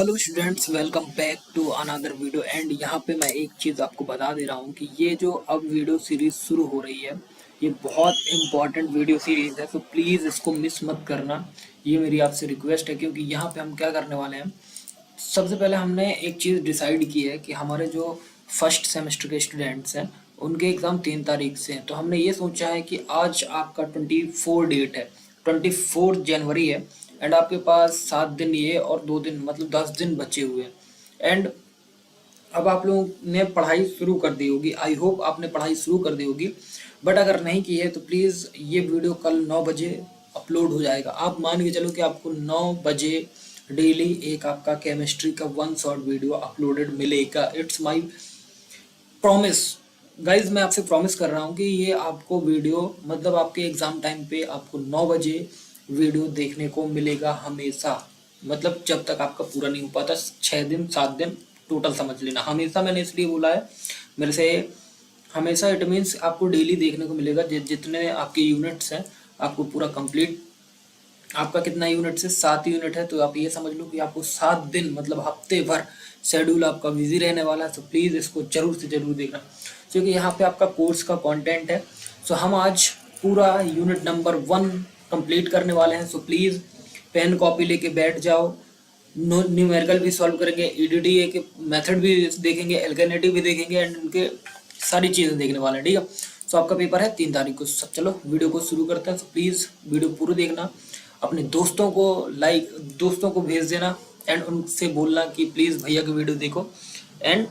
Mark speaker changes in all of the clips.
Speaker 1: Hello students, welcome back to another video. And यहाँ पे मैं एक चीज़ आपको बता दे रहा हूँ कि ये जो अब वीडियो सीरीज शुरू हो रही है, ये बहुत इम्पॉर्टेंट वीडियो सीरीज है। तो प्लीज़ इसको मिस मत करना, ये मेरी आपसे रिक्वेस्ट है। क्योंकि यहाँ पे हम क्या करने वाले हैं, सबसे पहले हमने एक चीज़ डिसाइड की है कि हमारे जो फर्स्ट सेमेस्टर के स्टूडेंट्स हैं उनके एग्ज़ाम 3 तारीख से हैं। तो हमने ये सोचा है कि आज आपका 24 डेट है, 24 जनवरी है। एंड आपके पास 7 दिन ये और 2 दिन मतलब 10 दिन बचे हुए हैं। एंड अब आप लोगों ने पढ़ाई शुरू कर दी होगी, आई होप आपने पढ़ाई शुरू कर दी होगी। बट अगर नहीं की है तो प्लीज़ ये वीडियो कल 9 बजे अपलोड हो जाएगा। आप मान के चलो कि आपको 9 बजे डेली एक आपका केमिस्ट्री का 1 शॉर्ट वीडियो अपलोडेड मिलेगा। इट्स माई प्रॉमिस गाइज, मैं आपसे प्रॉमिस कर रहा हूँ कि ये आपको वीडियो मतलब आपके एग्जाम टाइम पे आपको 9 बजे वीडियो देखने को मिलेगा हमेशा। मतलब जब तक आपका पूरा नहीं हो पाता, 6 दिन 7 दिन टोटल समझ लेना। हमेशा मैंने इसलिए बोला है, मेरे से हमेशा इट मीन्स आपको डेली देखने को मिलेगा। जितने आपके यूनिट्स हैं आपको पूरा कंप्लीट, आपका कितना यूनिट से 7 यूनिट है, तो आप ये समझ लो कि आपको 7 दिन मतलब हफ्ते भर शेड्यूल आपका बिजी रहने वाला है। तो प्लीज़ इसको जरूर से जरूर देखना, क्योंकि यहाँ पे आपका कोर्स का कंटेंट है। सो हम आज पूरा यूनिट नंबर 1 कंप्लीट करने वाले हैं। सो प्लीज़ पेन कॉपी लेके बैठ जाओ। न्यूमेरिकल भी सॉल्व करेंगे, ईडीडीए के मेथड भी देखेंगे, अल्टरनेटिव भी देखेंगे एंड उनके सारी चीज़ें देखने वाले हैं, ठीक है। सो आपका पेपर है 3 तारीख को। सब चलो वीडियो को शुरू करते हैं। तो प्लीज़ वीडियो पूरा देखना, अपने दोस्तों को भेज देना एंड उनसे बोलना कि प्लीज़ भैया की वीडियो देखो एंड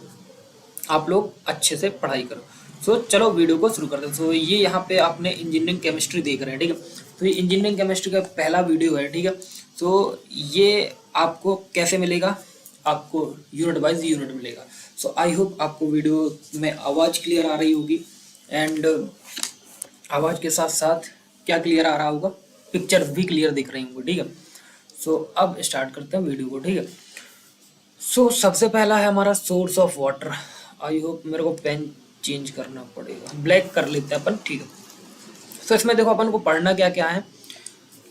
Speaker 1: आप लोग अच्छे से पढ़ाई करो। सो चलो वीडियो को शुरू करते हैं। सो ये यहाँ पे आपने इंजीनियरिंग केमिस्ट्री देख रहे हैं, ठीक है। तो ये इंजीनियरिंग केमिस्ट्री का पहला वीडियो है, ठीक है। सो ये आपको कैसे मिलेगा, आपको यूनिट वाइज यूनिट मिलेगा। सो आई होप आपको वीडियो में आवाज़ क्लियर आ रही होगी एंड आवाज़ के साथ साथ क्या क्लियर आ रहा होगा, पिक्चर्स भी क्लियर दिख रही होंगी, ठीक है। सो अब स्टार्ट करते हैं वीडियो को, ठीक है। सो सबसे पहला है हमारा source of water. I hope, मेरे को पेन चेंज करना पड़ेगा, ब्लैक कर लेते हैं अपन, ठीक है। सो इसमें देखो अपन को पढ़ना क्या क्या है,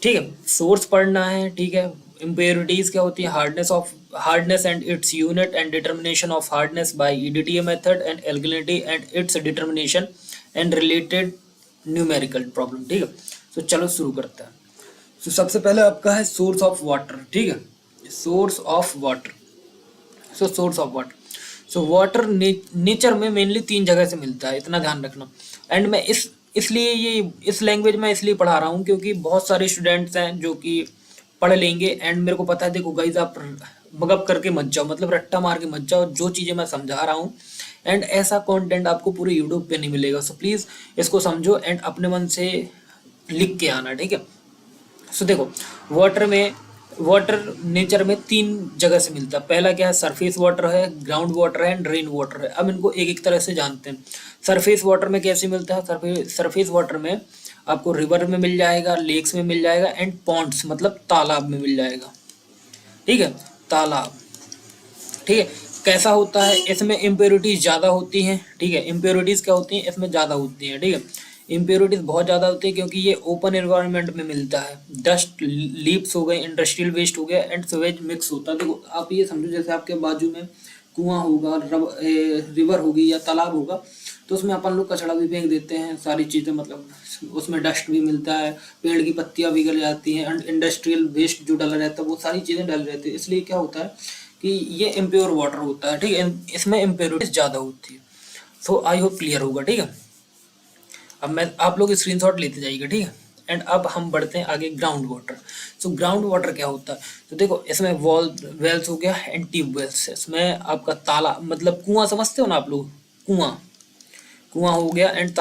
Speaker 1: ठीक है। सोर्स पढ़ना है, ठीक है। इम्प्योरिटीज क्या होती है, hardness and its unit and determination of hardness by EDTA method and alkalinity and its determination and related numerical problem, ठीक है। तो चलो शुरू करते हैं। तो सबसे पहले आपका है सोर्स ऑफ वाटर, ठीक है। Source of water, source of water. So water nature में मेनली 3 जगह से मिलता है, इतना ध्यान रखना। एंड मैं इसलिए ये इस लैंग्वेज में इसलिए पढ़ा रहा हूँ क्योंकि बहुत सारे स्टूडेंट्स हैं जो कि पढ़ लेंगे। एंड मेरे को पता है, देखो गाइज, आप बगप करके मत जाओ, मतलब रट्टा मार के मत जाओ। जो चीज़ें मैं समझा रहा हूँ एंड ऐसा कंटेंट आपको पूरे यूट्यूब पे नहीं मिलेगा। सो प्लीज़ इसको समझो एंड अपने मन से लिख के आना, ठीक है। सो देखो, वाटर नेचर में 3 जगह से मिलता है। पहला क्या है, सरफेस वाटर है, ग्राउंड वाटर है एंड रेन वाटर है। अब इनको एक एक तरह से जानते हैं। सरफेस वाटर में कैसे मिलता है, सरफेस वाटर में आपको रिवर में मिल जाएगा, लेक्स में मिल जाएगा एंड पॉन्ड्स मतलब तालाब में मिल जाएगा, ठीक है। तालाब, ठीक है। कैसा होता है, इसमें इम्प्योरिटीज ज़्यादा होती हैं, ठीक है। इम्प्योरिटीज क्या होती हैं, इसमें ज़्यादा होती हैं, ठीक है। इम्प्योरिटीज बहुत ज़्यादा होती है क्योंकि ये ओपन एनवायरनमेंट में मिलता है। डस्ट लीप्स हो गए, इंडस्ट्रियल वेस्ट हो गया एंड सीवेज मिक्स होता है। देखो आप ये समझो, जैसे आपके बाजू में कुआं होगा, रिवर होगी या तालाब होगा, तो उसमें अपन लोग कचरा भी फेंक देते हैं, सारी चीज़ें, मतलब उसमें डस्ट भी मिलता है, पेड़ की पत्तियां भी गिर जाती हैं एंड इंडस्ट्रियल वेस्ट जो डला रहता है वो सारी चीज़ें डल रहती है। इसलिए क्या होता है कि ये इम्प्योर वाटर होता है, ठीक है। इसमें इम्प्योरिटीज ज़्यादा होती है। सो आई होप क्लियर होगा, ठीक है। अब मैं आप लोग स्क्रीनशॉट लेते जाइएगा, ठीक है। एंड अब हम बढ़ते हैं आगे, ground water. So ground water क्या होता है, तो देखो इसमें वेल्स हो गया एंड ट्यूब वेल्स। इसमें आपका ताला मतलब कुआं समझते हो ना आप लोग, कुआं कुआं हो गया एंड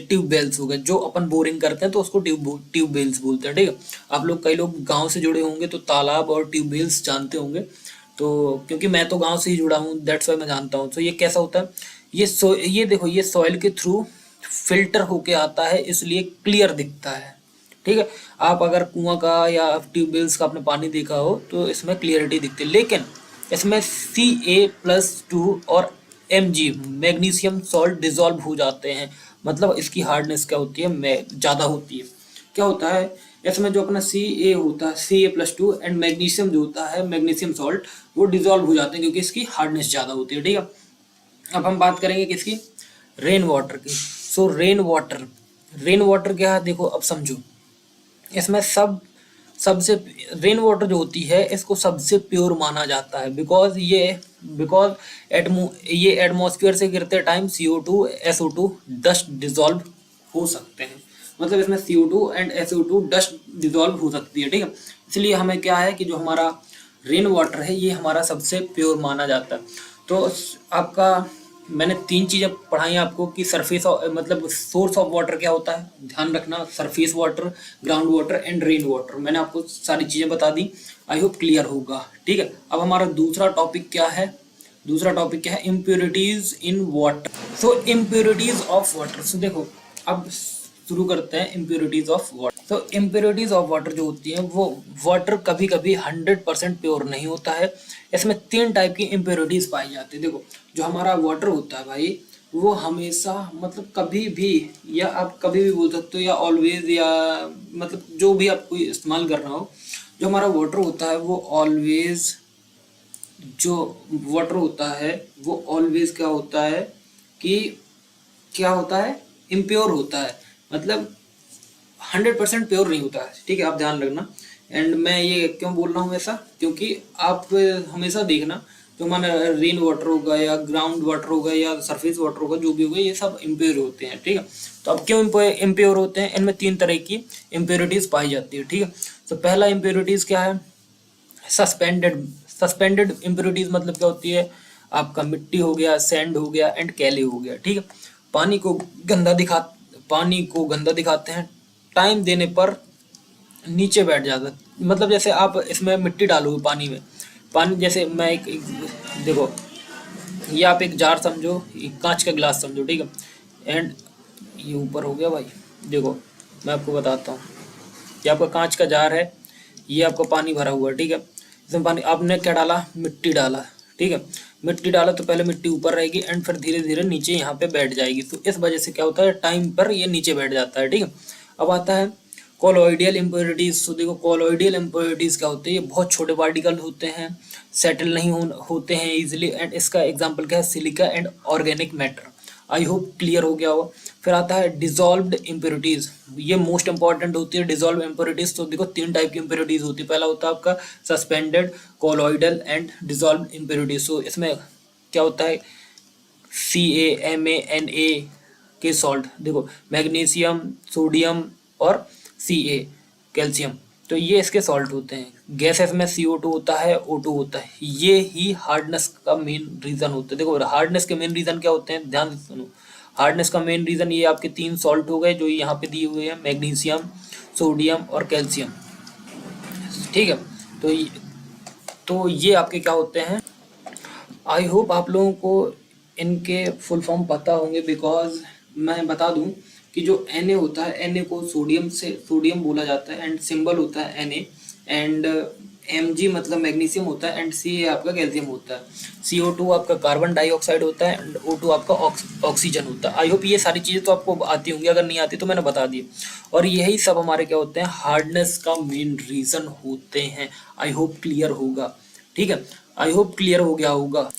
Speaker 1: ट्यूब वेल्स हो गए। जो अपन बोरिंग करते हैं तो उसको ट्यूब वेल्स बोलते हैं, ठीक है। आप लोग, कई लोग गांव से जुड़े होंगे तो तालाब और ट्यूब वेल्स जानते होंगे। तो क्योंकि मैं तो गांव से ही जुड़ा हूँ, दैट्स वाई मैं जानता हूँ। तो ये कैसा होता है, ये देखो, ये सॉइल के थ्रू फिल्टर होके आता है, इसलिए क्लियर दिखता है, ठीक है। आप अगर कुआं का या ट्यूबवेल्स का आपने पानी देखा हो तो इसमें क्लियरिटी दिखती है, लेकिन इसमें Ca+2 और Mg मैग्नीशियम सॉल्ट डिजॉल्व हो जाते हैं। मतलब इसकी हार्डनेस क्या होती है, ज़्यादा होती है। क्या होता है इसमें जो अपना Ca होता है Ca+2 एंड मैग्नीशियम जो होता है मैग्नीशियम सॉल्ट वो डिजोल्व हो जाते हैं क्योंकि इसकी हार्डनेस ज़्यादा होती है। ठीक है, अब हम बात करेंगे किसकी, रेन वाटर की। सो रेन वाटर क्या है देखो, अब समझो इसमें सबसे रेन वाटर जो होती है इसको सबसे प्योर माना जाता है बिकॉज ये एटमॉस्फेयर से गिरते time CO2 SO2 dust dissolve हो सकते हैं। मतलब इसमें CO2 and SO2 dust dissolve हो सकती है। ठीक है, इसलिए हमें क्या है कि जो हमारा रेन वाटर है ये हमारा सबसे प्योर माना जाता है। तो आपका मैंने 3 चीज़ें पढ़ाई आपको कि सरफेस मतलब सोर्स ऑफ वाटर क्या होता है, ध्यान रखना, surface water, ground water and rain water, मैंने आपको सारी चीज़ें बता दी। आई होप क्लियर होगा। ठीक है, अब हमारा दूसरा टॉपिक क्या है, impurities in water. So impurities of water, so देखो अब शुरू करते हैं इम्प्योरिटीज ऑफ वाटर। तो इम्प्योरिटीज ऑफ वाटर जो होती है वो वाटर कभी कभी 100% प्योर नहीं होता है। इसमें 3 टाइप की इम्प्योरिटीज पाई जाती है। देखो जो हमारा वाटर होता है भाई वो हमेशा मतलब कभी भी, या आप कभी भी बोल सकते हो या ऑलवेज, या मतलब जो भी आप कोई इस्तेमाल कर रहा हो, जो हमारा वाटर होता है वो ऑलवेज, जो वाटर होता है वो ऑलवेज क्या होता है कि क्या होता है, इम्प्योर होता है, मतलब 100% प्योर नहीं होता है। ठीक है, आप ध्यान रखना। एंड मैं ये क्यों बोल रहा हूँ ऐसा, क्योंकि आप हमेशा देखना जो हमारा रेन वाटर होगा या ग्राउंड वाटर होगा या सरफेस वाटर होगा, जो भी होगा, ये सब इम्प्योर होते हैं। ठीक है, तो अब क्यों इम्प्योर होते हैं, इनमें 3 तरह की इम्प्योरिटीज पाई जाती है। ठीक है, तो पहला इम्प्योरिटीज क्या है, सस्पेंडेड इम्प्योरिटीज मतलब क्या होती है, आपका मिट्टी हो गया, सैंड हो गया एंड कैले हो गया। ठीक है, पानी को पानी को गंदा दिखाते हैं, टाइम देने पर नीचे बैठ जाता है। मतलब जैसे आप इसमें मिट्टी डालोगे पानी में, पानी जैसे मैं देखो ये आप एक जार समझो, एक कांच का गिलास समझो। ठीक है, एंड ये ऊपर हो गया भाई, देखो मैं आपको बताता हूँ, ये आपका कांच का जार है, ये आपका पानी भरा हुआ है। ठीक है, इसमें पानी आपने क्या डाला, मिट्टी डाला। ठीक है, मिट्टी डाला तो पहले मिट्टी ऊपर रहेगी एंड फिर धीरे धीरे नीचे यहाँ पे बैठ जाएगी। तो इस वजह से क्या होता है, टाइम पर ये नीचे बैठ जाता है। ठीक है, अब आता है कोलोइडियल इम्प्योरिटीज। तो देखो कोलोइडियल इम्प्योरिटीज क्या होते हैं, ये बहुत छोटे पार्टिकल होते हैं, सेटल नहीं होते हैं इजिली, एंड इसका एग्जाम्पल क्या है, silica and organic matter. I hope clear हो गया होगा। फिर आता है डिजॉल्व्ड इम्प्योरिटीज, ये मोस्ट इंपॉर्टेंट होती है डिजॉल्व इम्प्योरिटीज। तो देखो 3 टाइप की इम्प्योरिटीज होती है, पहला होता है आपका suspended, colloidal and dissolve impurities. So इसमें क्या होता है, CaMaNa के सॉल्ट, देखो मैग्नीशियम, सोडियम और Ca कैल्शियम, तो ये इसके सॉल्ट होते हैं। गैसेस में CO2 होता है, O2 होता है, ये ही हार्डनेस का मेन रीजन होता है। देखो हार्डनेस के मेन रीजन क्या होते हैं, ध्यान से सुनो। हार्डनेस का मेन रीजन ये आपके 3 सॉल्ट हो गए जो यहाँ पे दिए हुए हैं, मैग्नीशियम, सोडियम और कैल्शियम। ठीक है, तो ये आपके क्या होते हैं। आई होप आप लोगों को इनके फुल फॉर्म पता होंगे, बिकॉज मैं बता दूं कि जो Na होता है, Na को सोडियम बोला जाता है एंड सिंबल होता है Na, एंड Mg मतलब मैग्नीशियम होता है एंड Ca आपका कैल्शियम होता है, CO2 आपका कार्बन डाइऑक्साइड होता है एंड O2 आपका ऑक्सीजन होता है। आई होप ये सारी चीज़ें तो आपको आती होंगी, अगर नहीं आती तो मैंने बता दी। और यही सब हमारे क्या होते हैं, हार्डनेस का मेन रीज़न होते हैं। आई होप क्लियर होगा। ठीक है, आई होप क्लियर हो गया होगा।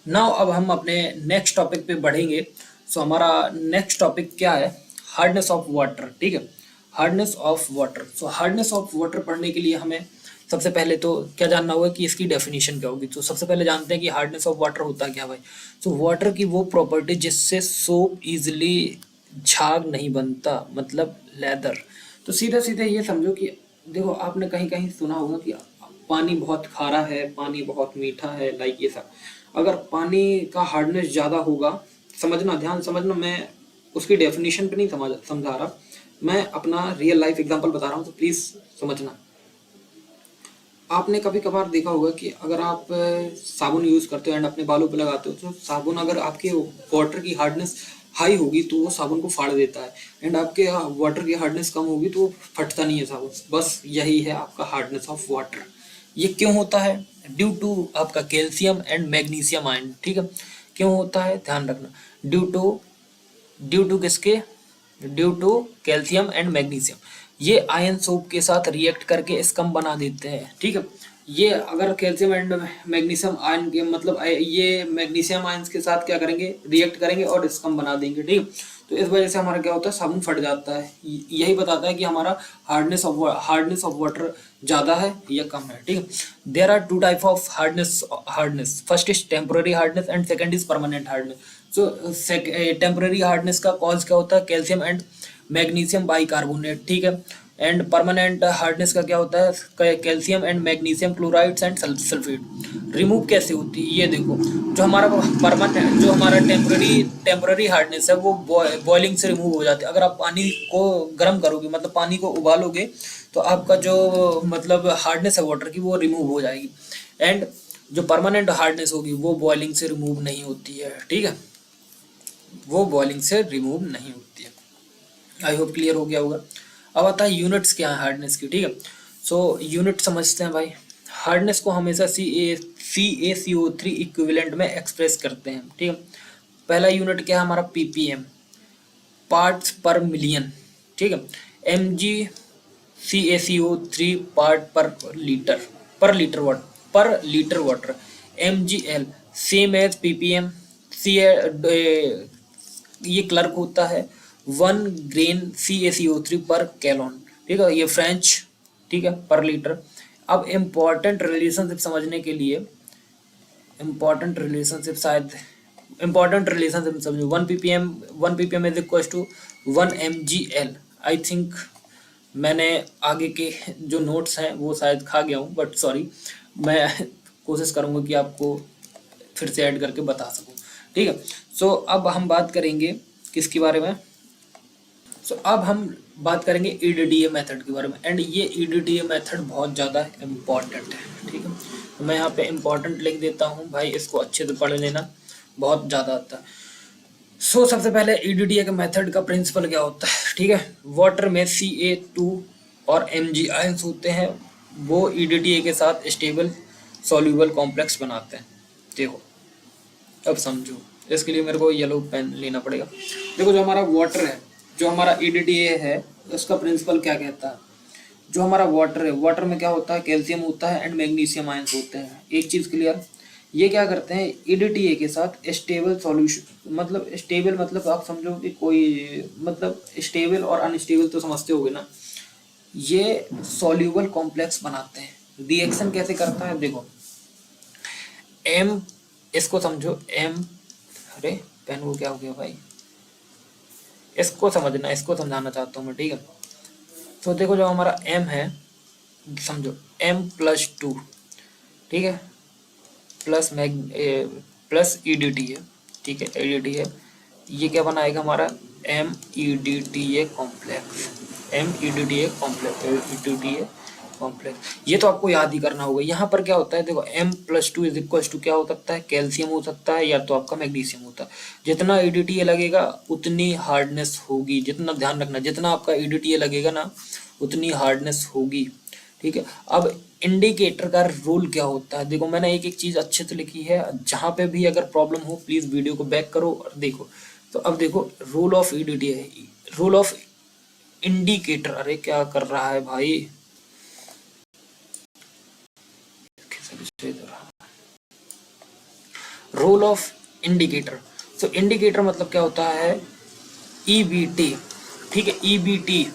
Speaker 1: नाउ अब हम अपने नेक्स्ट टॉपिक पे बढ़ेंगे। सो हमारा नेक्स्ट टॉपिक क्या है, हार्डनेस ऑफ वाटर। ठीक है, hardness of water. So hardness of water पढ़ने के लिए हमें सबसे पहले तो क्या जानना होगा कि इसकी डेफिनेशन क्या होगी। तो सबसे पहले जानते हैं कि हार्डनेस ऑफ वाटर होता क्या भाई। सो वाटर की वो प्रॉपर्टी जिससे सोप इजिली झाग नहीं बनता, मतलब लेदर। तो सीधे सीधे ये समझो कि देखो आपने कहीं कहीं सुना होगा कि पानी बहुत खारा है, पानी बहुत मीठा है, लाइक ये सब। अगर पानी का हार्डनेस ज़्यादा होगा, समझना, ध्यान समझना, मैं उसकी डेफिनेशन पे नहीं समझा रहा, मैं अपना रियल लाइफ एग्जांपल बता रहा हूँ, तो प्लीज़ समझना। आपने कभी कभार देखा होगा कि अगर आप साबुन यूज़ करते हो एंड अपने बालों पे लगाते हो, तो साबुन अगर आपके वाटर की हार्डनेस हाई होगी तो वो साबुन को फाड़ देता है, एंड आपके वाटर की हार्डनेस कम होगी तो वो फटता नहीं है साबुन। बस यही है आपका हार्डनेस ऑफ वाटर। ये क्यों होता है, ड्यू टू आपका कैल्शियम एंड मैग्नीशियम आयन। ठीक है, क्यों होता है, ध्यान रखना, ड्यू टू किसके, due to calcium and magnesium. ये आयन सोप के साथ रिएक्ट करके स्कम बना देते हैं, ठीक है। ये अगर कैल्शियम एंड मैग्नीशियम आयन के मतलब ये मैग्नीशियम आयंस के साथ क्या करेंगे, रिएक्ट करेंगे और स्कम बना देंगे, ठीक है। तो इस वजह से हमारा क्या होता है, साबुन फट जाता है। यही बताता है कि हमारा हार्डनेस ऑफ वाटर ज़्यादा है या कम है, ठीक है। There are two type of hardness. First is temporary hardness and second is permanent hardness. So temporary hardness का कॉज क्या होता है, कैल्शियम एंड मैग्नीशियम बाइकार्बोनेट, ठीक है। एंड परमानेंट हार्डनेस का क्या होता है, calcium and magnesium chlorides and sulphate. Remove कैसे होती है, ये देखो, जो हमारा परमानेंट, जो हमारा टेम्पररी हार्डनेस है वो बॉइलिंग से रिमूव हो जाती है। अगर आप पानी को गर्म करोगे, मतलब पानी को उबालोगे, तो आपका जो मतलब हार्डनेस है वाटर की वो रिमूव हो जाएगी। एंड जो परमानेंट हार्डनेस होगी वो बॉइलिंग से रिमूव नहीं होती है, ठीक है, वो बॉइलिंग से रिमूव नहीं होती है। आई होप क्लियर हो गया होगा। अब आता है यूनिट्स क्या है हार्डनेस की, ठीक है। सो यूनिट समझते हैं भाई। हार्डनेस को हमेशा CaCO3 इक्विवेलेंट में एक्सप्रेस करते हैं, ठीक है। पहला यूनिट क्या है हमारा, ppm, पार्ट्स पर मिलियन, ठीक है। mg CaCO3 part per litre water. mgl same as ppm। सी ये क्लर्क होता है 1 ग्रेन CaCO3 पर कैलोन, ठीक है, ये फ्रेंच, ठीक है, पर लीटर। अब इम्पॉर्टेंट रिलेशनशिप समझने के लिए, इम्पॉर्टेंट रिलेशनशिप समझो। 1 ppm is equal to 1 mgl। I think मैंने आगे के जो नोट्स हैं वो शायद खा गया हूँ, बट सॉरी, मैं कोशिश करूँगा कि आपको फिर से ऐड करके बता सकूँ, ठीक है। सो अब हम बात करेंगे किसके बारे में, अब हम बात करेंगे EDTA मेथड के बारे में। एंड ये EDTA मेथड बहुत ज़्यादा इम्पॉर्टेंट है, ठीक है। तो मैं यहाँ पे इम्पॉर्टेंट लिख देता हूँ भाई, इसको अच्छे से पढ़ लेना, बहुत ज़्यादा आता है। सबसे पहले EDTA के मेथड का प्रिंसिपल क्या होता है, ठीक है। वाटर में Ca2 और Mg आयंस होते हैं, वो EDTA के साथ स्टेबल सॉल्यूबल कॉम्प्लेक्स बनाते हैं। देखो अब समझो, इसके लिए मेरे को येलो पेन लेना पड़ेगा। देखो जो हमारा वाटर है, जो हमारा EDTA है, उसका प्रिंसिपल क्या कहता है, जो हमारा वाटर है, वाटर में क्या होता है, कैल्शियम होता है एंड मैग्नीशियम आयंस होते हैं। एक चीज़ क्लियर, ये क्या करते हैं, EDTA के साथ स्टेबल सॉल्यूशन, मतलब स्टेबल मतलब आप समझो कि कोई मतलब स्टेबल और अनस्टेबल तो समझते होगे ना, ये सॉल्यूबल कॉम्प्लेक्स बनाते हैं। रिएक्शन कैसे करता है, देखो M, इसको समझो M, अरे पेन को क्या हो गया भाई, इसको समझना, इसको समझाना चाहता हूँ मैं, ठीक है। तो देखो जो हमारा M है, समझो M+2, ठीक है, प्लस EDTA, ठीक है, EDTA, ये क्या बनाएगा हमारा MEDTA कॉम्प्लेक्स, EDTA कॉम्प्लेक्स। ये तो आपको याद ही करना होगा। यहाँ पर क्या होता है, देखो M+2 इज इक्वल टू क्या हो सकता है, कैल्शियम हो सकता है या तो आपका मैग्नीशियम होता है। जितना EDTA लगेगा उतनी हार्डनेस होगी, जितना ध्यान रखना, जितना आपका EDTA लगेगा ना उतनी हार्डनेस होगी, ठीक है। अब इंडिकेटर का रोल क्या होता है, देखो मैंने एक एक चीज़ अच्छे से लिखी है, जहाँ पे भी अगर प्रॉब्लम हो प्लीज़ वीडियो को बैक करो और देखो। तो अब देखो role of EDTA, role of indicator, अरे क्या कर रहा है भाई, role of indicator. So indicator मतलब क्या होता है, EBT, ठीक है, EBT।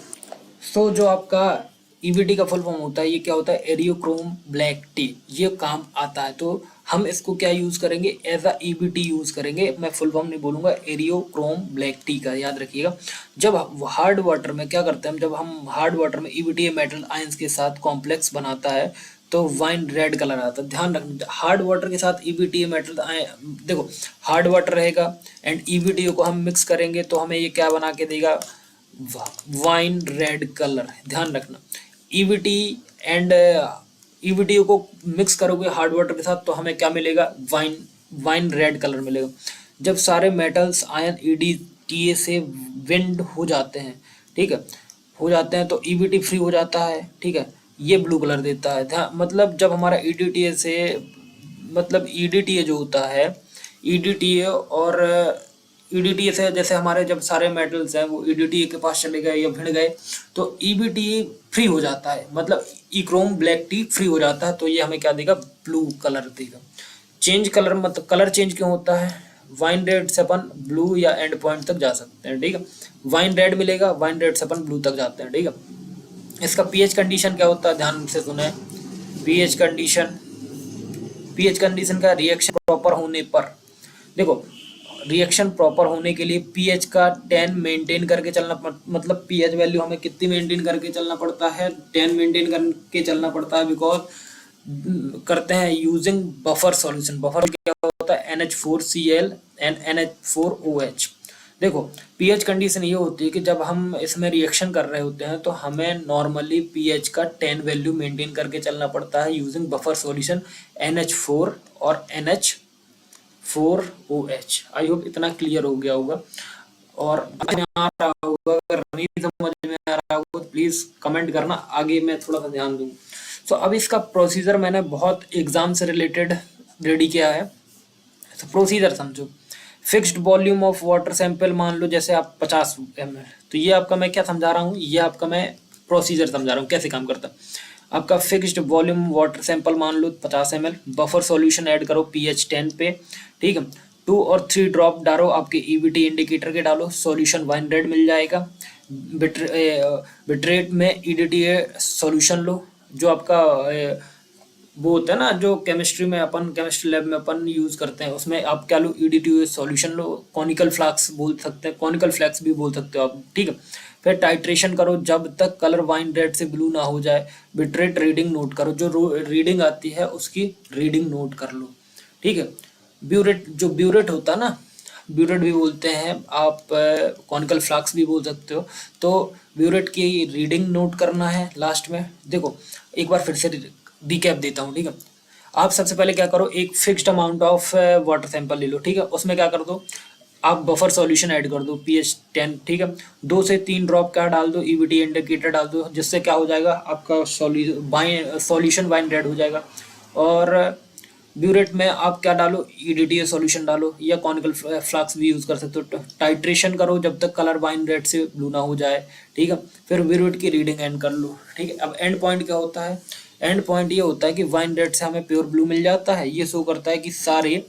Speaker 1: जो आपका EBT का फुल फॉर्म होता है, ये क्या होता है, एरियोक्रोम ब्लैक टी, ये काम आता है। तो हम इसको क्या यूज करेंगे, एज अ EBT यूज करेंगे। मैं फुल फॉर्म नहीं बोलूंगा, एरियोक्रोम ब्लैक टी का याद रखिएगा। जब हार्ड वाटर में क्या करते हैं, जब हम हार्ड वाटर में EBTA मेटल आयंस के साथ कॉम्प्लेक्स बनाता है तो वाइन रेड कलर आता है। ध्यान रखना, हार्ड वाटर के साथ EBTA मेटल देखो हार्ड वाटर रहेगा एंड EBTA को हम मिक्स करेंगे तो हमें ये क्या बना के देगा, वाइन रेड कलर। ध्यान रखना, EBTA को मिक्स करोगे हार्ड वाटर के साथ तो हमें क्या मिलेगा, वाइन रेड कलर मिलेगा। जब सारे मेटल्स आयन EDTA से वेंड हो जाते हैं, ठीक है, हो जाते हैं तो EBT फ्री हो जाता है, ठीक है, ये ब्लू कलर देता है। मतलब जब हमारा EDTA से, मतलब EDTA जो होता है, EDTA और ईडीटीए से जैसे हमारे जब सारे मेटल्स हैं वो ईडीटीए के पास चले गए या भिड़ गए तो ईबीटीए फ्री हो जाता है, मतलब इक्रोम ब्लैक टी फ्री हो जाता है, तो ये हमें क्या देगा, ब्लू कलर देगा। चेंज कलर मतलब कलर चेंज क्यों होता है, वाइन रेड से अपन ब्लू या एंड पॉइंट तक जा सकते हैं, ठीक है। वाइन रेड मिलेगा, वाइन रेड से अपन ब्लू तक जाते हैं, ठीक है। इसका पीएच कंडीशन क्या होता है, ध्यान से सुने। पीएच कंडीशन, पीएच कंडीशन का रिएक्शन प्रॉपर होने पर, देखो रिएक्शन प्रॉपर होने के लिए पीएच का 10 मेंटेन करके चलना मतलब पीएच वैल्यू हमें कितनी मेंटेन करके चलना पड़ता है, 10 मेंटेन करके चलना पड़ता है, बिकॉज करते हैं यूजिंग बफर सॉल्यूशन। बफर क्या होता है, NH4Cl एंड NH4OH। देखो पीएच कंडीशन ये होती है कि जब हम इसमें रिएक्शन कर रहे होते हैं तो हमें नॉर्मली पीएच का 10 वैल्यू मेंटेन करके चलना पड़ता है यूजिंग बफर सॉल्यूशन NH4 और NH4OH। आई होप इतना क्लियर हो गया होगा और आ रहा होगा, अगर नहीं समझ में आ रहा होगा तो प्लीज कमेंट करना, आगे मैं थोड़ा सा ध्यान दूँ। तो अब इसका प्रोसीजर मैंने बहुत एग्जाम से रिलेटेड रेडी किया है। तो प्रोसीजर समझो, fixed volume of water sample मान लो जैसे आप 50 ml, तो ये आपका मैं क्या समझा रहा हूँ, ये आपका मैं प्रोसीजर समझा रहा हूँ कैसे काम करता है। आपका फिक्स्ड वॉल्यूम वाटर सैंपल मान लो 50 ml, बफर सॉल्यूशन ऐड करो pH 10 पे, ठीक है। 2 और 3 ड्रॉप डालो आपके ईबीटी इंडिकेटर के, डालो सॉल्यूशन वाइन रेड मिल जाएगा। बिट्रेट में ईडीटीए सॉल्यूशन लो, जो आपका वो होता है ना, जो केमिस्ट्री में अपन केमिस्ट्री लैब में अपन यूज करते हैं, उसमें आप क्या लो, ईडीटीए सॉल्यूशन लो, कॉनिकल फ्लैक्स बोल सकते हैं, कॉनिकल फ्लैक्स भी बोल सकते हो आप, ठीक है। फिर टाइट्रेशन करो जब तक कलर वाइन रेड से ब्लू ना हो जाए। बिट्रेट रीडिंग नोट करो, जो रीडिंग आती है उसकी रीडिंग नोट कर लो, ठीक है। ब्यूरेट, जो ब्यूरेट होता है ना, ब्यूरेट भी बोलते हैं आप, कॉनिकल फ्लैक्स भी बोल सकते हो, तो ब्यूरेट की रीडिंग नोट करना है लास्ट में। देखो एक बार फिर से रिकैप देता हूँ, ठीक है। आप सबसे पहले क्या करो, एक fixed amount of water sample ले लो, ठीक है। उसमें क्या कर दो, आप बफर सॉल्यूशन ऐड कर दो pH 10, ठीक है। 2 से 3 ड्रॉप क्या डाल दो, ईबीटी इंडिकेटर डाल दो, जिससे क्या हो जाएगा, आपका सॉल्यूशन वाइन रेड हो जाएगा। और ब्यूरेट में आप क्या डालो, ईडीटीए सॉल्यूशन डालो या कॉनिकल फ्लैक्स भी यूज कर सकते हो। टाइट्रेशन करो जब तक कलर वाइन रेड से ब्लू ना हो जाए, ठीक है। फिर ब्यूरेट की रीडिंग एंड कर लो, ठीक है। अब एंड पॉइंट क्या होता है, एंड पॉइंट ये होता है कि वाइन रेड से हमें प्योर ब्लू मिल जाता है। ये शो करता है कि सारे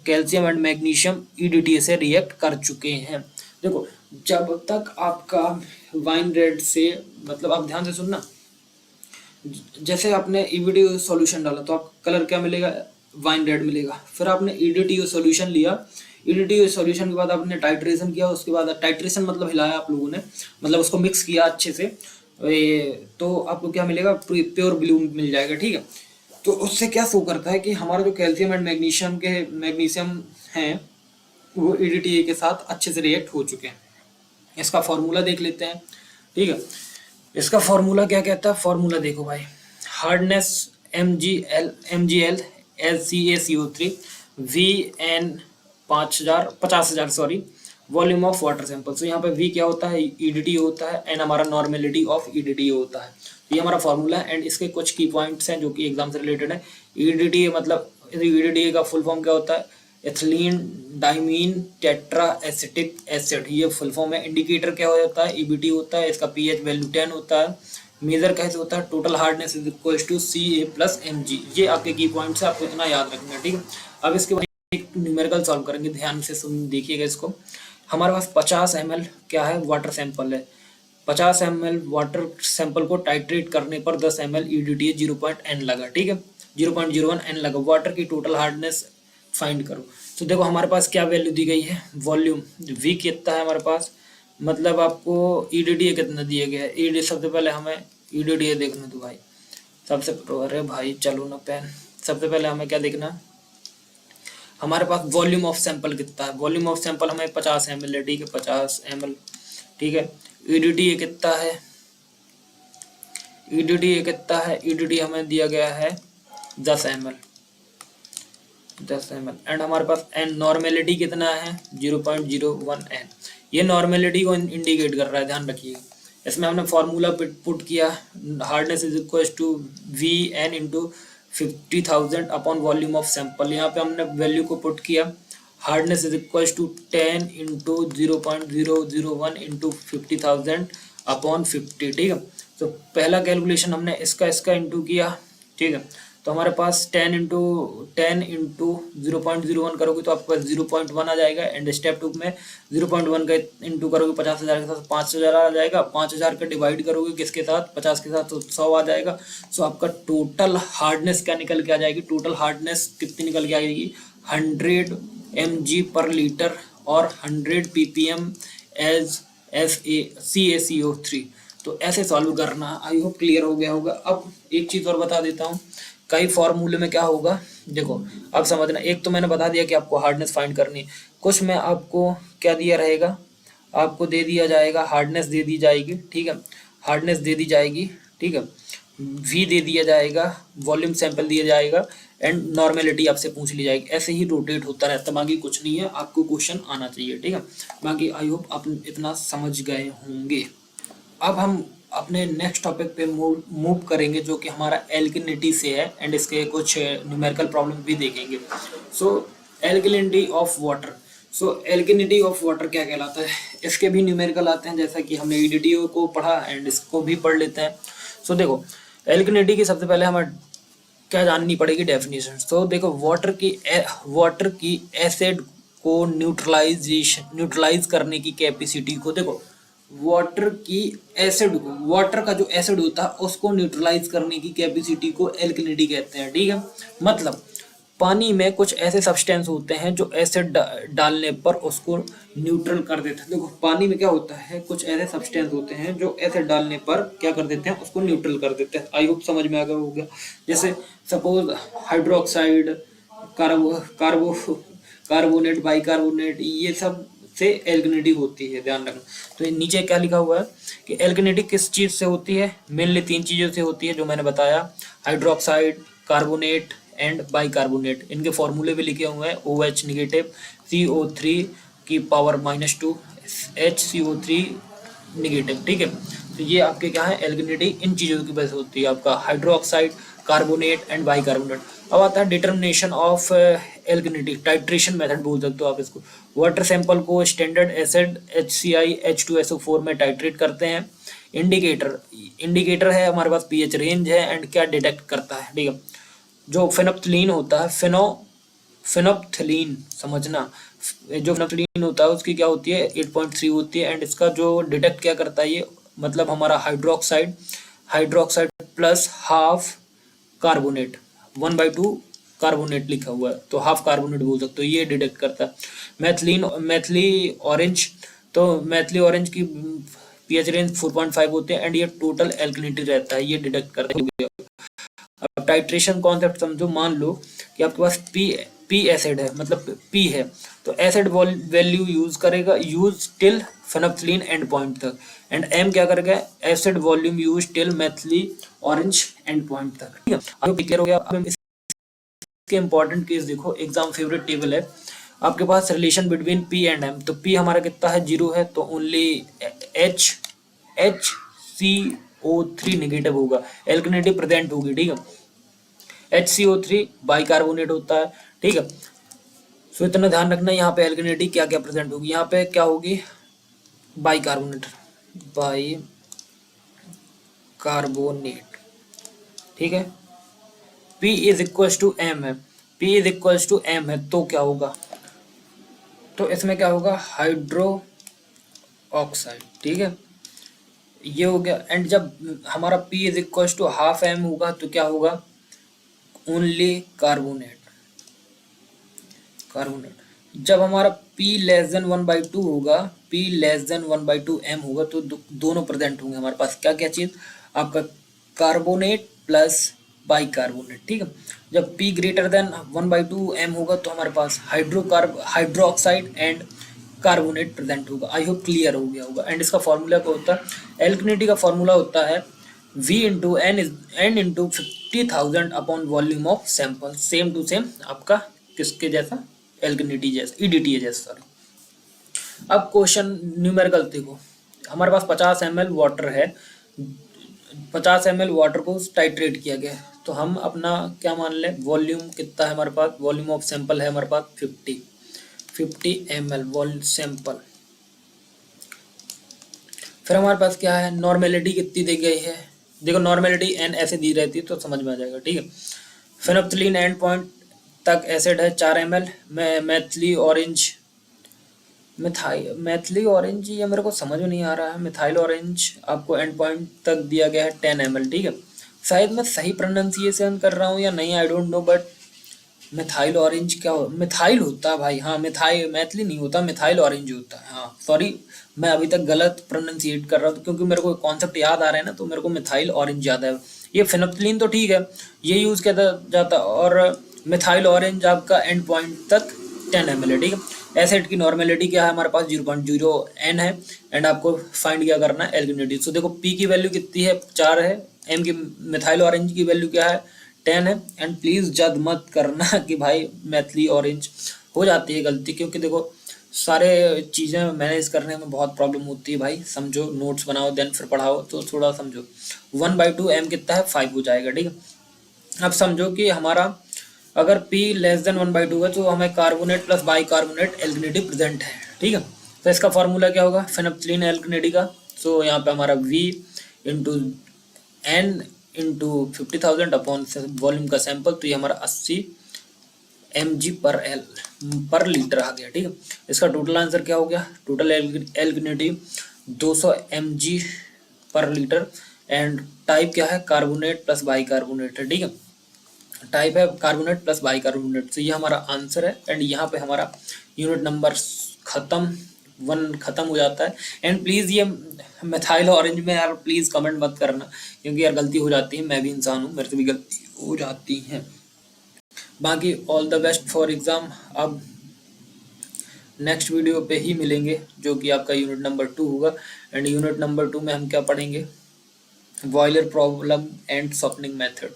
Speaker 1: कैल्शियम एंड मैग्नीशियम ईडीटीए से रिएक्ट कर चुके हैं। देखो जब तक आपका वाइन रेड से, मतलब आप ध्यान से सुनना, जैसे आपने ईबीटी सॉल्यूशन डाला तो आप कलर क्या मिलेगा, वाइन रेड मिलेगा। फिर आपने ईडीटी सॉल्यूशन लिया, ईडीटी सॉल्यूशन के बाद आपने टाइट्रेशन किया, उसके बाद टाइट्रेशन मतलब हिलाया आप लोगों ने, मतलब उसको मिक्स किया अच्छे से, तो आपको क्या मिलेगा, प्योर ब्लू मिल जाएगा, ठीक है। तो उससे क्या शो करता है कि हमारा जो कैल्शियम एंड मैग्नीशियम हैं वो ईडीटीए के साथ अच्छे से रिएक्ट हो चुके हैं। इसका फॉर्मूला देख लेते हैं, ठीक है। इसका फॉर्मूला क्या कहता है, फॉर्मूला देखो भाई, hardness MgL HCaCO3 VN 50,000 sorry, volume of water sample. तो यहाँ पे V क्या होता है, ईडीटी होता है, एंड हमारा नॉर्मेलिटी ऑफ ईडीटी होता है। तो ये हमारा फॉर्मूला है, एंड इसके कुछ की पॉइंट्स हैं जो कि एग्जाम से रिलेटेड है। ईडीटी मतलब, ईडीटी का फुल फॉर्म क्या होता है, ethylene diamine tetra acetic acid, ये फुल फॉर्म है। इंडिकेटर क्या होता है, ईबीटी होता है, इसका पीएच वैल्यू 10 होता है। मेजर कैसे होता है, total hardness is equal to Ca + Mg। ये आपके की पॉइंट्स है, आपको इतना याद रखना है, ठीक है। अब इसके बाद एक न्यूमेरिकल सॉल्व करेंगे, ध्यान से सुन देखिएगा इसको। हमारे पास 50 ml क्या है, वाटर सैंपल है। 50 ml वाटर सैंपल को टाइट्रेट करने पर 10 ml ईडीटी 0.n लगा, ठीक है, 0.01 n लगा। वाटर की टोटल हार्डनेस फाइंड करो। तो देखो हमारे पास क्या वैल्यू दी गई है, वॉल्यूम V कितना है हमारे पास, मतलब आपको ईडीटी कितना दिया गया है। ईडी सबसे पहले हमें ईडीटी देखना, तो भाई सबसे, अरे भाई चलो ना पेन, सबसे पहले हमें क्या देखना, हमारे पास वॉल्यूम ऑफ सैंपल कितना है। वॉल्यूम ऑफ सैंपल हमें 50 ml है, ठीक है, 50 ml, ठीक है। ईडीटी कितना है, ईडीटी कितना है, ईडीटी हमें दिया गया है 10 ml, 10 ml, एंड हमारे पास एन नॉर्मेलिटी कितना है 0.01 n। ये नॉर्मेलिटी को इंडिकेट कर रहा है, ध्यान रखिए। इसमें हमने फॉर्मूला पुट किया, hardness is equal to VN × 50,000 upon volume of sample. यहाँ पे हमने वैल्यू को पुट किया, hardness is equal to 10 into 0.001 into 50,000 upon 50, ठीक है। तो पहला कैलकुलेशन हमने इसका इंटू किया, ठीक है। तो हमारे पास 10 इंटू 0.01 करोगे तो आपके पास 0.1 आ जाएगा। एंड स्टेप 2 में 0.1 का इंटू करोगे 50,000 के साथ 5,000 आ जाएगा। 5,000 का डिवाइड करोगे किसके साथ, 50 के साथ, तो 100 आ जाएगा। सो आपका टोटल हार्डनेस क्या निकल के आ जाएगी, टोटल हार्डनेस कितनी निकल के आ जाएगी, 100 mg/लीटर और 100 ppm एज CaCO3। तो ऐसे सॉल्व करना। आई होप क्लियर हो गया होगा। अब एक चीज़ और बता देता हूँ, कई फॉर्मूले में क्या होगा, देखो अब समझना। एक तो मैंने बता दिया कि आपको हार्डनेस फाइंड करनी है। कुछ में आपको क्या दिया रहेगा, आपको दे दिया जाएगा हार्डनेस दे दी जाएगी, ठीक है, हार्डनेस दे दी जाएगी, ठीक है, वी दे दिया जाएगा, वॉल्यूम सैंपल दिया जाएगा एंड नॉर्मेलिटी आपसे पूछ ली जाएगी। ऐसे ही रोटेट होता रहता है, बाकी कुछ नहीं है। आपको क्वेश्चन आना चाहिए, ठीक है। बाकी आई होप आप इतना समझ गए होंगे। अब हम अपने नेक्स्ट टॉपिक पे मूव करेंगे, जो कि हमारा एल्किनिटी से है एंड इसके कुछ न्यूमेरिकल प्रॉब्लम भी देखेंगे। So alkalinity of water. So alkalinity of water क्या कहलाता है, इसके भी न्यूमेरिकल आते हैं, जैसा कि हमने ईडीटीओ को पढ़ा एंड इसको भी पढ़ लेते हैं। सो देखो एल्किनिटी की सबसे पहले हमें क्या जाननी पड़ेगी, डेफिनेशन। तो देखो वाटर की एसिड को न्यूट्रलाइज करने की कैपेसिटी को, देखो वाटर की एसिड को, वाटर का जो एसिड होता है उसको न्यूट्रलाइज करने की कैपेसिटी को एल्किनिटी कहते हैं, ठीक है। मतलब पानी में कुछ ऐसे सब्सटेंस होते हैं जो एसिड डालने पर उसको न्यूट्रल कर देते हैं। देखो पानी में क्या होता है, कुछ ऐसे सब्सटेंस होते हैं जो एसिड डालने पर क्या कर देते हैं, उसको न्यूट्रल कर देते हैं। आई होप समझ में आ गया हो गया। जैसे सपोज हाइड्रोक्साइड, कार्बोनेट, बाइकार्बोनेट, ये सब से एल्किनिटी होती है, ध्यान रखना। तो नीचे क्या लिखा हुआ है कि एल्किनिटी किस चीज से होती है, मेनली 3 चीजों से होती है जो मैंने बताया, हाइड्रोक्साइड, कार्बोनेट एंड बाइकार्बोनेट। इनके फॉर्मूले भी लिखे हुए हैं, OH नेगेटिव, CO3 की पावर -2, HCO3 नेगेटिव, ठीक है। तो ये आपके क्या है, एल्किनिटी इन चीजों की वजह से होती है, आपका हाइड्रोक्साइड, कार्बोनेट एंड बाइकार्बोनेट। अब आता है determination of alkalinity, titration method बोल सकते हो आप इसको। वाटर सैंपल को स्टैंडर्ड एसिड HCl H2SO4 में टाइट्रेट करते हैं। इंडिकेटर है हमारे पास पीएच रेंज है एंड क्या डिटेक्ट करता है, ठीक है। जो फेनोप्थलीन होता है, फेनोप्थलीन समझना, जो फेनोप्थलीन होता है उसकी क्या होती है, 8.3 होती है एंड इसका जो डिटेक्ट क्या करता है, ये मतलब हमारा hydroxide plus half carbonate, 1/2 carbonate लिखा हुआ है तो हाफ कार्बोनेट बोल सकते हो, ये डिटेक्ट करता है। मैथिली ऑरेंज, तो मैथिली ऑरेंज की पीएच रेंज 4.5 होते हैं एंड ये टोटल एल्किनिटी रहता है, ये डिटेक्ट करता है। अब टाइट्रेशन कॉन्सेप्ट समझो, मान लो कि आपके पास पी एसिड है, मतलब पी है, तो एसिड वैल्यू यूज करेगा, use till phenolphthalein end point तक, एंड एम क्या करेगा, acid volume use till methyl orange end point तक, ठीक है। अब क्लियर हो गया। अब इसके इंपॉर्टेंट केस देखो, एग्जाम फेवरेट टेबल है आपके पास, relation between P and M. तो पी हमारा कितना है, 0 है, तो ओनली HCO3 नेगेटिव होगा, एल्किनिटी प्रेजेंट होगी, ठीक है। HCO3 बाइकार्बोनेट होता है, ठीक है। सो इतना ध्यान रखना, यहाँ पे एल्किनिटी क्या क्या प्रेजेंट होगी, यहाँ पे क्या होगी, बाइकार्बोनेट, ठीक है। P is equal to M है, P is equal to M है, तो क्या होगा, तो इसमें क्या होगा, हाइड्रो ऑक्साइड, ठीक है, ये हो गया। एंड जब हमारा P is equal to half M होगा तो क्या होगा, ओनली कार्बोनेट। जब हमारा P लेस देन 1/2 होगा, P लेस देन 1/2 एम होगा, तो दोनों प्रेजेंट होंगे हमारे पास, क्या क्या चीज, आपका कार्बोनेट प्लस बाइकार्बोनेट, ठीक है। जब P ग्रेटर देन 1/2 एम होगा तो हमारे पास हाइड्रोक्साइड एंड कार्बोनेट प्रेजेंट होगा। आई होप क्लियर हो गया होगा। एंड इसका फॉर्मूला क्या होता है, एल्किनिटी का फॉर्मूला होता है V into N into 50,000 upon volume of sample, same to same आपका किसके जैसा, एल्किनिटी जैसा, EDTA जैसा, सॉरी। अब क्वेश्चन न्यूमेरिकल देखो, हमारे पास 50 ml वाटर है, 50 ml वाटर को टाइट्रेट किया गया है, तो हम अपना क्या मान लें, वॉल्यूम कितना है हमारे पास, वॉल्यूम ऑफ सैंपल है हमारे पास 50 50 ml वॉल्यूम सैंपल। फिर हमारे पास क्या है, नॉर्मेलिटी कितनी दी गई है, देखो नॉर्मेलिटी n ऐसे दी रहती है तो समझ में आ जाएगा, ठीक है। फेनोप्थिलीन एंड पॉइंट तक एसिड है 4 ml, Maithili orange, Maithili orange, ये मेरे को समझ में नहीं आ रहा है। मिथाइल ऑरेंज आपको एंड पॉइंट तक दिया गया है 10 ml, ठीक है। शायद मैं सही प्रोनाउंसिएशन कर रहा हूँ या नहीं, I don't know, but methyl orange क्या हो, मिथाइल होता है भाई, हाँ मिथाइल, मैथिली नहीं होता, मिथाइल ऑरेंज होता है, हाँ सॉरी, मैं अभी तक गलत प्रोनाउंसिएट कर रहा हूँ क्योंकि मेरे को कॉन्सेप्ट याद आ रहा है ना, तो मेरे को मिथाइल ऑरेंज याद है। ये फेनोप्थिलीन तो ठीक है, ये यूज किया जाता, और मिथाइल ऑरेंज आपका एंड पॉइंट तक 10 ml है, ठीक है। एसिड की नॉर्मेलिटी क्या है हमारे पास 0.0 n है, एंड आपको फाइंड क्या करना है, एल्गिनिटी। सो देखो पी की वैल्यू कितनी है 4 है, एम की मिथाइल ऑरेंज की वैल्यू क्या है 10 है, एंड प्लीज जद मत करना कि भाई मैथिली ऑरेंज, हो जाती है गलती, क्योंकि देखो सारे चीज़ें मैनेज करने में बहुत प्रॉब्लम होती है भाई, समझो, नोट्स बनाओ देन फिर पढ़ाओ, तो थोड़ा समझो। 1/2 m कितना है 5 हो जाएगा, ठीक है। अब समझो कि हमारा अगर P लेस देन 1/2 है तो हमें carbonate plus bicarbonate alkalinity present है, ठीक है। तो इसका फार्मूला क्या होगा फेनोप्थिलीन एल्गिनिटी का, सो यहाँ पे हमारा V into N into 50,000 upon volume का सैंपल, तो ये हमारा 80 mg पर लीटर आ गया, ठीक है। इसका टोटल आंसर क्या हो गया, टोटल एल्गिनिटी 200 mg पर लीटर, एंड टाइप क्या है कार्बोनेट प्लस बाई कार्बोनेट है, ठीक है। टाइप है कार्बोनेट प्लस बाई कार्बोनेट, तो ये हमारा आंसर है। एंड यहाँ पे हमारा यूनिट नंबर खत्म, 1 खत्म हो जाता है। एंड प्लीज़ ये मिथाइल ऑरेंज में यार प्लीज़ कमेंट मत करना, क्योंकि यार गलती हो जाती है, मैं भी इंसान हूँ, मेरे से भी गलती हो जाती है। बाकी all the best for exam. अब नेक्स्ट वीडियो पे ही मिलेंगे, जो कि आपका यूनिट नंबर 2 होगा। एंड यूनिट नंबर 2 में हम क्या पढ़ेंगे, boiler problem and softening method.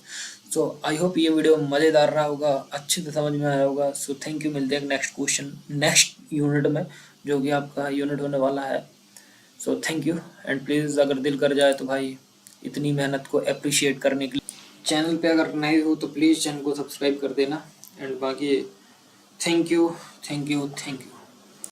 Speaker 1: So I hope ये वीडियो मज़ेदार रहा होगा, अच्छे से समझ में आया होगा। सो थैंक यू, मिलते हैं नेक्स्ट क्वेश्चन नेक्स्ट यूनिट में, जो कि आपका यूनिट होने वाला है। So thank you, and please अगर दिल कर जाए तो भाई इतनी मेहनत को अप्रिशिएट करने के लिए चैनल पे अगर नए हो तो प्लीज़ चैनल को सब्सक्राइब कर देना। एंड बाकी thank you, thank you, thank you.